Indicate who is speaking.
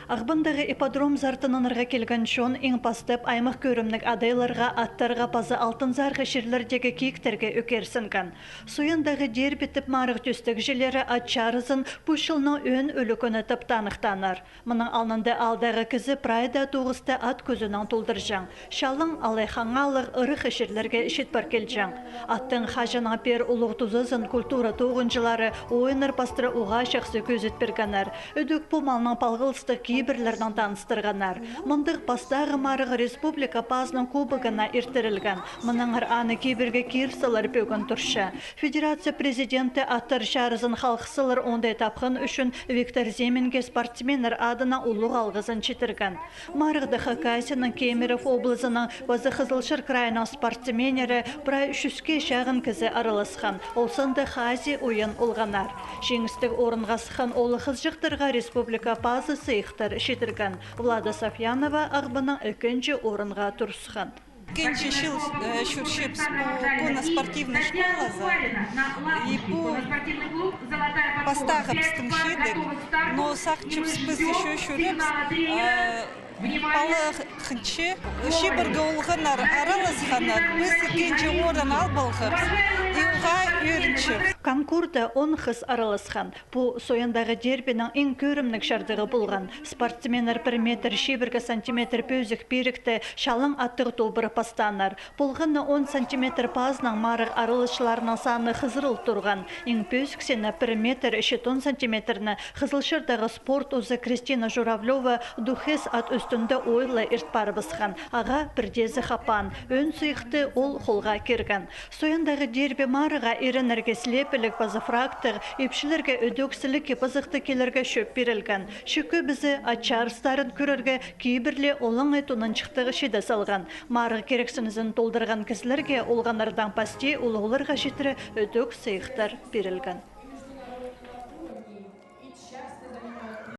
Speaker 1: Ағбындағы ипподром зартынынырға келген шон ең пастып аймақ көрімнік адайларға, аттарға пазы алтын зарғы шерлердегі кейіктерге өкерсінген. Суяндағы дер бітіп марық төстік желері атчарызын пұшылның өн өлікіні таптанықтанар. Мұның алнында алдағы кізі прайда туғысты ат көзінің толдыржан. Шалың алайхаңалық ұрық шерлерге ішет бар келжан. Аттың хажына пер ұлық тұзызын культура тоғынжылары ойыныр пастыры уға шақсы көзет бергенер. Өдік пұмалының палғылыстық кейбірлердің таныстырғанар. Мұндық бастағы марығы республика пазының кубығына иртірілген. Мұныңыр аны кейбірге кирсалар бөгін тұршы. Федерация президенті аттар шарызын халқысылар ондай тапқын үшін Виктор Земенге спортсменер адына ұлық алғызын четірген. Марығы Хакасияның Кемеров облысының базы Қызылшыр крайының спортсменері прай үшіске шағын кізі араласқан. Олсынды хази ойын ұлғанар. Жеңістік орынға сықан олы қызжықтырға республика пазы сыйықтар шетірген. Влада Софьянова ағбының үкінші орынға тұрсыған.
Speaker 2: Кенче шил шуршипс по спортивной школе и по постагам стымшидек, но сахчипс пыс еще шурипс палы хынчы шибырга олғанар араласқанар біз кенче орын албалғырс и уға үйрінчіп.
Speaker 1: Конкурда 10 қыз араласқан. Бұл сояндағы дербінің ең көрімнік шардығы болған. Спортсменер 1 метр шибіргі сантиметр пөзік берікті шалың аттығы тобыры пастанар. Болғаны 10 сантиметр пазның марық аралышыларының саны қызырыл тұрған. Ең пөзік сені 1 метр 10 сантиметрні Қызылшырдағы спорт өзі Кристина Журавлева духес ат үстінде ойлы иртпары бысқан. Аға бірдезі хапан. Өн сұйықты ол қолға керген. Сояндағы дербі марыға ерінерге слепілік базы фрактық, епшілерге өдөксілік епазықты келерге шөп берілген. Шүкі бізі атчарыстарын көрерге кейбірле олың етунын шықтығы шеде салған. Марығы керексінізін толдырған кісілерге олғанардан пасте олығыларға жетірі өдөк сыйықтар берілген.